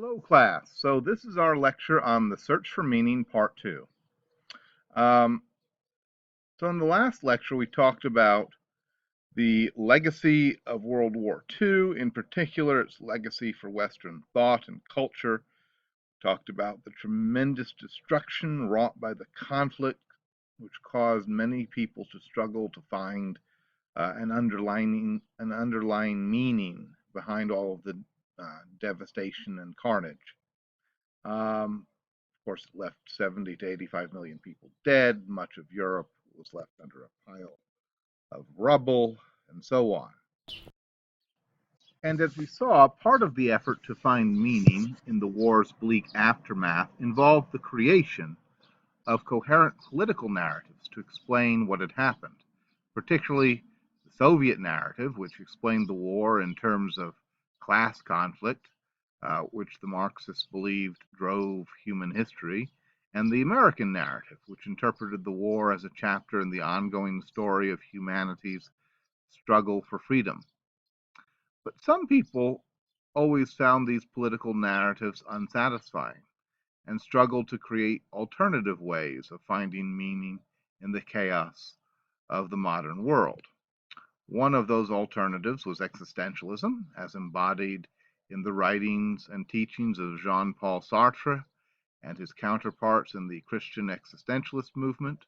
Hello, class. So this is our lecture on the search for meaning, part two. Um, so in the last lecture, we talked about the legacy of World War II, in particular, its legacy for Western thought and culture. We talked about the tremendous destruction wrought by the conflict, which caused many people to struggle to find an underlying meaning behind all of the devastation and carnage. Um, Of course, it left 70 to 85 million people dead. Much of Europe was left under a pile of rubble, and so on. And as we saw, part of the effort to find meaning in the war's bleak aftermath involved the creation of coherent political narratives to explain what had happened, particularly the Soviet narrative, which explained the war in terms of class conflict, which the Marxists believed drove human history, and the American narrative, which interpreted the war as a chapter in the ongoing story of humanity's struggle for freedom. But some people always found these political narratives unsatisfying and struggled to create alternative ways of finding meaning in the chaos of the modern world. One of those alternatives was existentialism, as embodied in the writings and teachings of Jean-Paul Sartre and his counterparts in the Christian existentialist movement,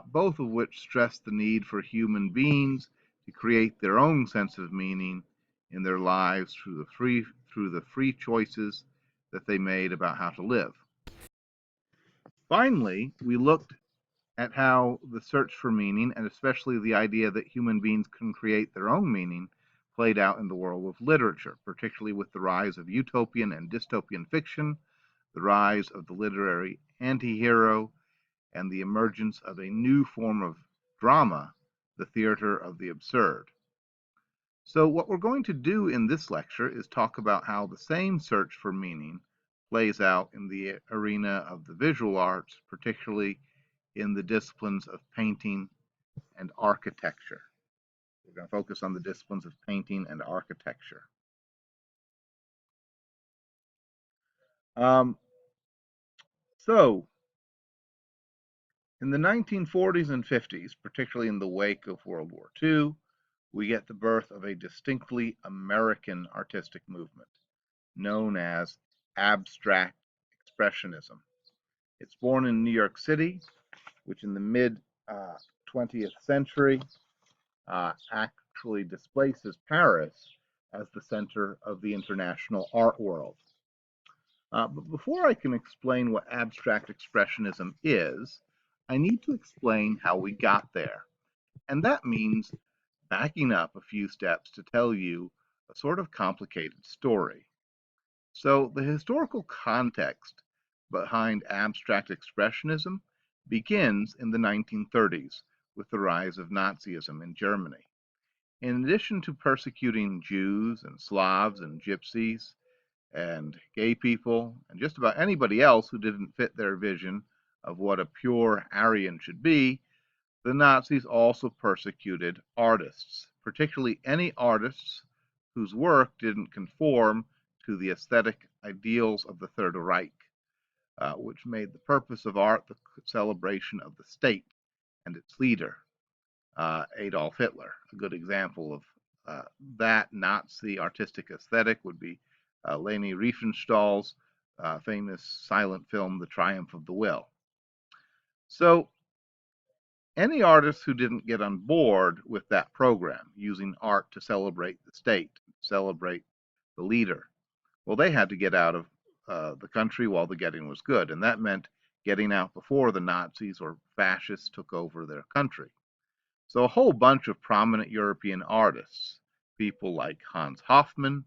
both of which stressed the need for human beings to create their own sense of meaning in their lives through the free choices that they made about how to live. Finally, we looked at how the search for meaning, and especially the idea that human beings can create their own meaning, played out in the world of literature, particularly with the rise of utopian and dystopian fiction, the rise of the literary anti-hero, and the emergence of a new form of drama, the theater of the absurd. So what we're going to do in this lecture is talk about how the same search for meaning plays out in the arena of the visual arts, particularly in the disciplines of painting and architecture. We're going to focus on the disciplines of painting and architecture. Um, so, in the 1940s and 50s, particularly in the wake of World War II, we get the birth of a distinctly American artistic movement known as abstract expressionism. It's born in New York City, which in the mid 20th century actually displaces Paris as the center of the international art world. But before I can explain what abstract expressionism is, I need to explain how we got there. And that means backing up a few steps to tell you a sort of complicated story. So, the historical context behind abstract expressionism begins in the 1930s with the rise of Nazism in Germany. In addition to persecuting Jews and Slavs and Gypsies and gay people and just about anybody else who didn't fit their vision of what a pure Aryan should be, the Nazis also persecuted artists, particularly any artists whose work didn't conform to the aesthetic ideals of the Third Reich, which made the purpose of art the celebration of the state and its leader, Adolf Hitler. A good example of that Nazi artistic aesthetic would be Leni Riefenstahl's famous silent film, The Triumph of the Will. So, any artists who didn't get on board with that program, using art to celebrate the state, celebrate the leader, well, they had to get out of the country while the getting was good, and that meant getting out before the Nazis or fascists took over their country. So a whole bunch of prominent European artists, people like Hans Hofmann,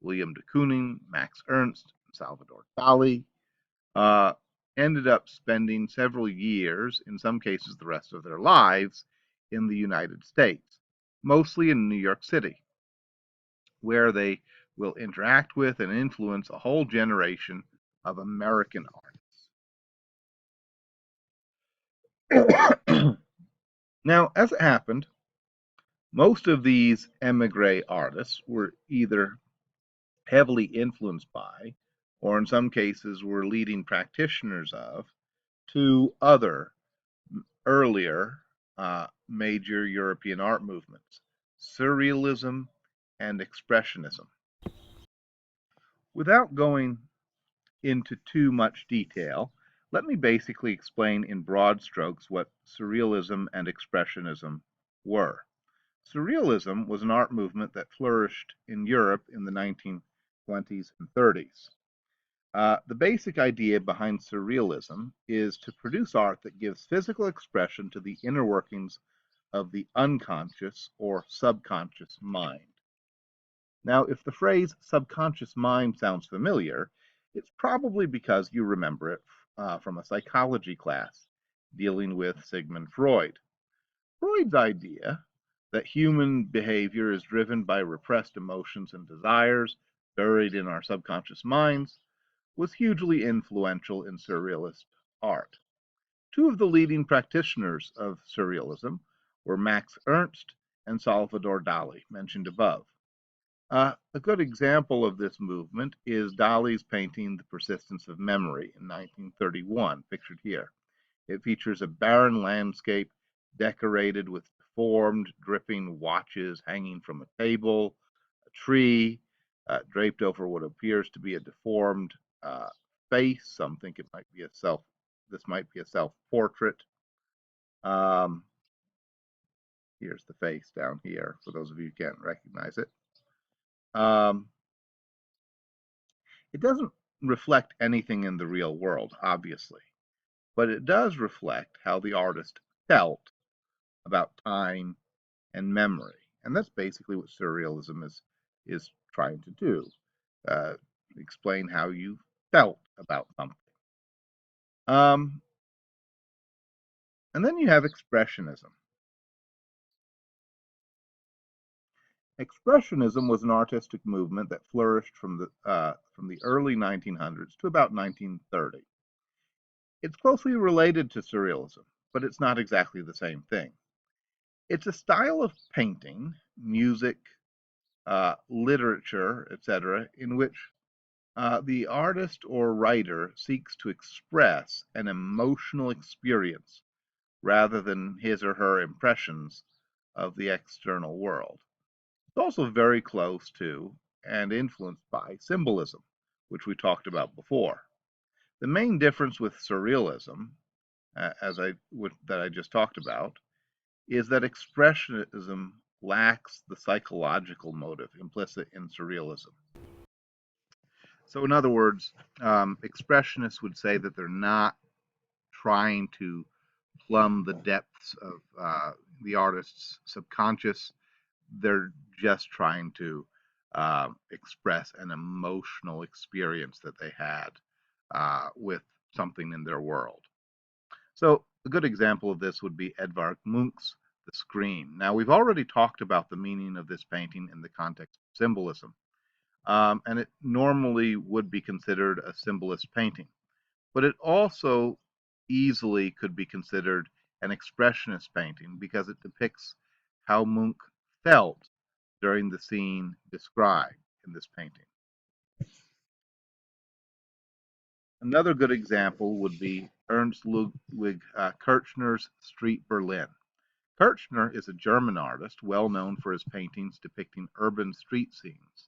William de Kooning, Max Ernst, Salvador Dali, uh, ended up spending several years, in some cases the rest of their lives, in the United States, mostly in New York City, where they will interact with and influence a whole generation of American artists. Now, as it happened, most of these emigre artists were either heavily influenced by, or in some cases were leading practitioners of, two other earlier major European art movements, Surrealism and Expressionism. Without going into too much detail, let me basically explain in broad strokes what Surrealism and Expressionism were. Surrealism was an art movement that flourished in Europe in the 1920s and 30s. The basic idea behind Surrealism is to produce art that gives physical expression to the inner workings of the unconscious or subconscious mind. Now, if the phrase subconscious mind sounds familiar, it's probably because you remember it from a psychology class dealing with Sigmund Freud. Freud's idea that human behavior is driven by repressed emotions and desires buried in our subconscious minds was hugely influential in Surrealist art. Two of the leading practitioners of Surrealism were Max Ernst and Salvador Dali, mentioned above. A good example of this movement is Dali's painting The Persistence of Memory in 1931, pictured here. It features a barren landscape decorated with deformed, dripping watches hanging from a table, a tree draped over what appears to be a deformed face. Some think it might be a self. This might be a self-portrait. Um, Here's the face down here for those of you who can't recognize it. Um, it doesn't reflect anything in the real world, obviously, but it does reflect how the artist felt about time and memory. And that's basically what surrealism is trying to do. Uh, Explain how you felt about something. Um, and then you have expressionism. Expressionism was an artistic movement that flourished from the early 1900s to about 1930. It's closely related to surrealism, but it's not exactly the same thing. It's a style of painting, music, literature, etc., in which the artist or writer seeks to express an emotional experience rather than his or her impressions of the external world. It's also very close to and influenced by symbolism, which we talked about before. The main difference with surrealism, that I just talked about, is that expressionism lacks the psychological motive implicit in surrealism. So, in other words, expressionists would say that they're not trying to plumb the depths of the artist's subconscious. They're just trying to express an emotional experience that they had with something in their world. So, a good example of this would be Edvard Munch's The Scream. Now, we've already talked about the meaning of this painting in the context of symbolism, and it normally would be considered a symbolist painting, but it also easily could be considered an expressionist painting because it depicts how Munch felt during the scene described in this painting. Another good example would be Ernst Ludwig Kirchner's Street Berlin. Kirchner is a German artist well known for his paintings depicting urban street scenes,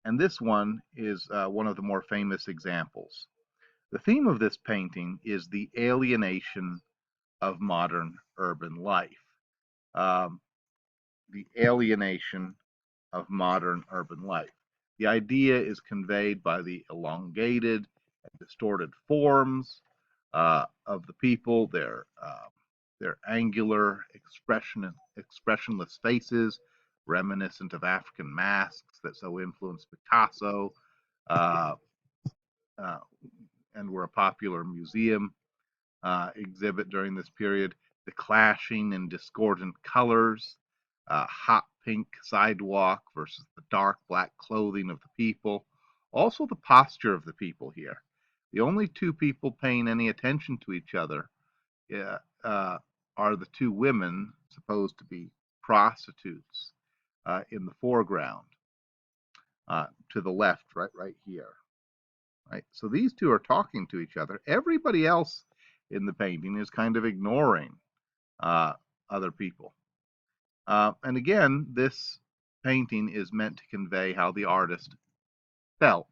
and this one is one of the more famous examples. The theme of this painting is the alienation of modern urban life. Um, the alienation of modern urban life. The idea is conveyed by the elongated and distorted forms of the people, their angular, expressionless faces, reminiscent of African masks that so influenced Picasso uh, uh, and were a popular museum exhibit during this period. The clashing and discordant colors, hot pink sidewalk versus the dark black clothing of the people. Also, the posture of the people here. The only two people paying any attention to each other uh, uh, are the two women supposed to be prostitutes in the foreground. to the left, right here. Right? So these two are talking to each other. Everybody else in the painting is kind of ignoring uh, other people. And again, this painting is meant to convey how the artist felt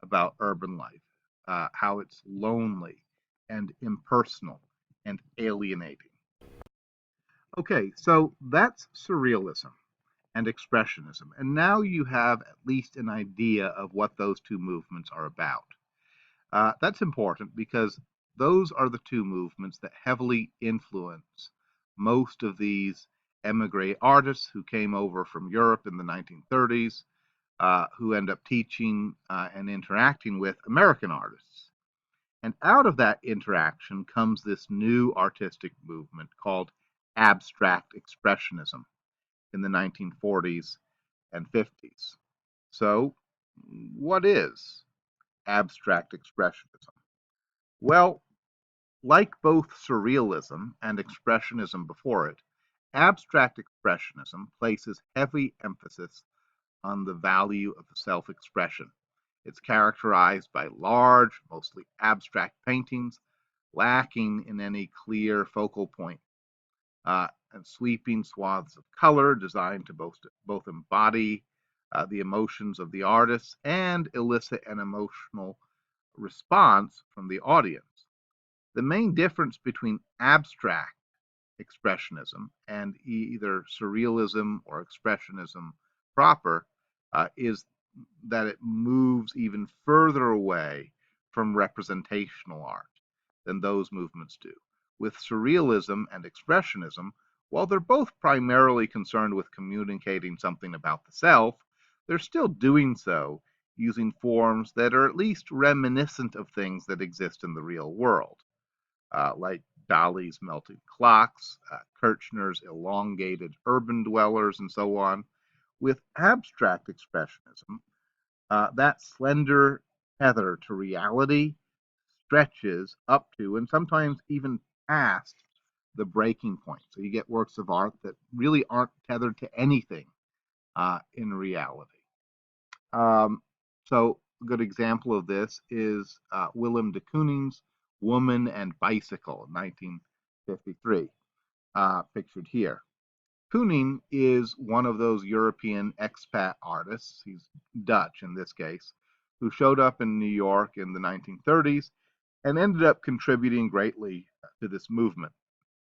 about urban life, how it's lonely and impersonal and alienating. Okay, so that's surrealism and expressionism. And now you have at least an idea of what those two movements are about. That's important because those are the two movements that heavily influence most of these emigre artists who came over from Europe in the 1930s, who end up teaching and interacting with American artists. And out of that interaction comes this new artistic movement called abstract expressionism in the 1940s and 50s. So, what is abstract expressionism? Well, like both surrealism and expressionism before it, abstract expressionism places heavy emphasis on the value of self expression. It's characterized by large, mostly abstract paintings, lacking in any clear focal point, and sweeping swaths of color designed to both embody the emotions of the artists and elicit an emotional response from the audience. The main difference between abstract expressionism and either surrealism or expressionism proper is that it moves even further away from representational art than those movements do. With surrealism and expressionism, while they're both primarily concerned with communicating something about the self, they're still doing so using forms that are at least reminiscent of things that exist in the real world, like Dali's melting clocks, Kirchner's elongated urban dwellers, and so on. With abstract expressionism, that slender tether to reality stretches up to and sometimes even past the breaking point. So you get works of art that really aren't tethered to anything in reality. So a good example of this is Willem de Kooning's Woman and Bicycle, 1953, pictured here. Kooning is one of those European expat artists, he's Dutch in this case, who showed up in New York in the 1930s and ended up contributing greatly to this movement.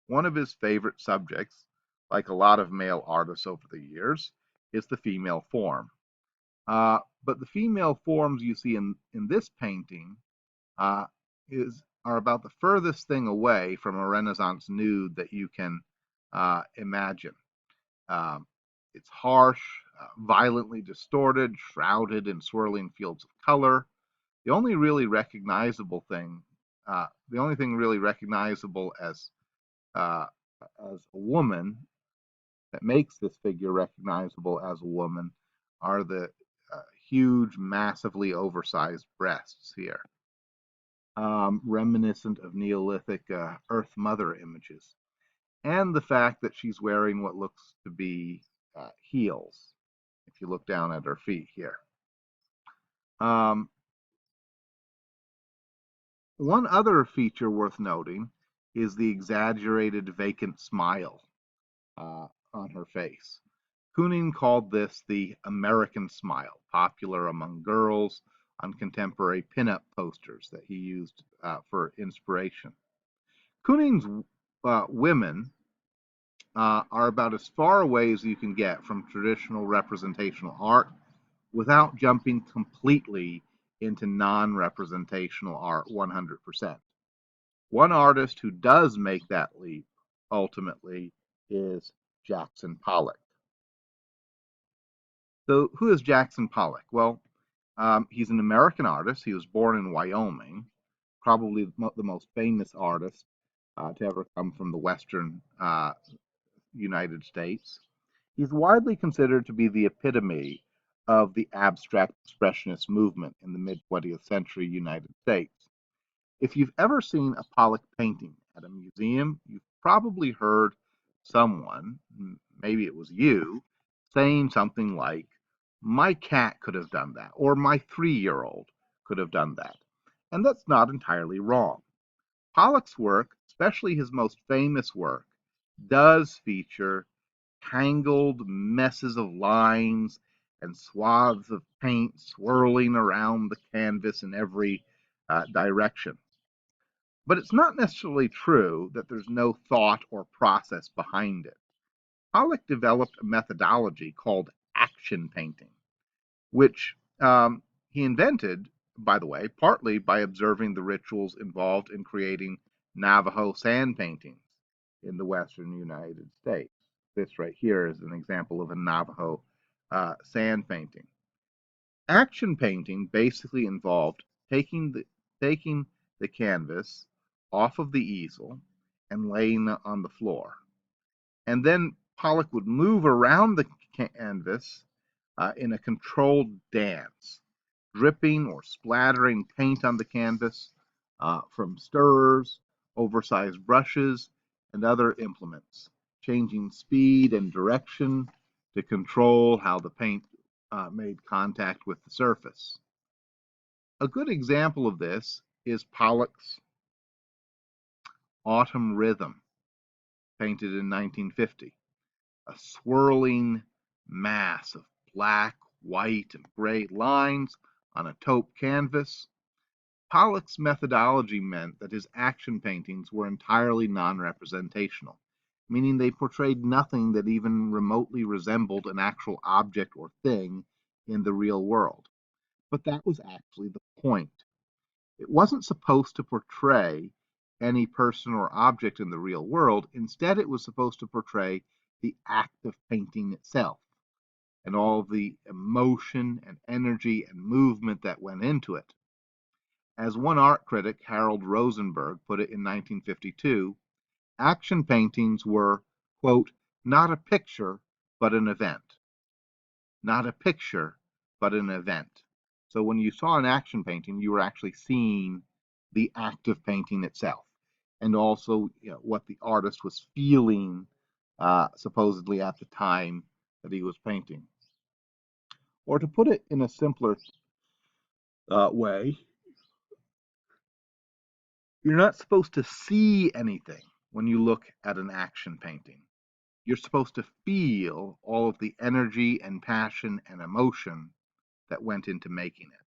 One of his favorite subjects, like a lot of male artists over the years, is the female form. But the female forms you see in this painting uh, are about the furthest thing away from a Renaissance nude that you can imagine. Um, it's harsh, violently distorted, shrouded in swirling fields of color. The only really recognizable thing, the only thing really recognizable uh, as a woman that makes this figure recognizable as a woman are the huge, massively oversized breasts here, reminiscent of Neolithic Earth Mother images, and the fact that she's wearing what looks to be heels, if you look down at her feet here. Um, One other feature worth noting is the exaggerated vacant smile on her face. Kooning called this the American smile, popular among girls on contemporary pinup posters that he used for inspiration. Kooning's women are about as far away as you can get from traditional representational art without jumping completely into non representational art 100%. One artist who does make that leap ultimately is Jackson Pollock. So, who is Jackson Pollock? Well, he's an American artist. He was born in Wyoming, probably the most famous artist to ever come from the Western United States. He's widely considered to be the epitome of the abstract expressionist movement in the mid 20th century United States. If you've ever seen a Pollock painting at a museum, you've probably heard someone, maybe it was you, saying something like, My cat could have done that, or my 3-year-old could have done that. And that's not entirely wrong. Pollock's work, especially his most famous work, does feature tangled messes of lines and swaths of paint swirling around the canvas in every direction. But it's not necessarily true that there's no thought or process behind it. Pollock developed a methodology called action painting, which he invented, by the way, partly by observing the rituals involved in creating Navajo sand paintings in the western United States. This right here is an example of a Navajo sand painting. Action painting basically involved taking the canvas off of the easel and laying it on the floor. And then Pollock would move around the canvas in a controlled dance, dripping or splattering paint on the canvas from stirrers, oversized brushes, and other implements, changing speed and direction to control how the paint made contact with the surface. A good example of this is Pollock's Autumn Rhythm, painted in 1950, a swirling mass of black, white, and gray lines on a taupe canvas. Pollock's methodology meant that his action paintings were entirely non-representational, meaning they portrayed nothing that even remotely resembled an actual object or thing in the real world. But that was actually the point. It wasn't supposed to portray any person or object in the real world. Instead, it was supposed to portray the act of painting itself and all the emotion and energy and movement that went into it. As one art critic, Harold Rosenberg, put it in 1952, action paintings were, quote, not a picture, but an event. Not a picture, but an event. So when you saw an action painting, you were actually seeing the act of painting itself, and also what the artist was feeling supposedly at the time that he was painting. Or to put it in a simpler way, you're not supposed to see anything when you look at an action painting. You're supposed to feel all of the energy and passion and emotion that went into making it.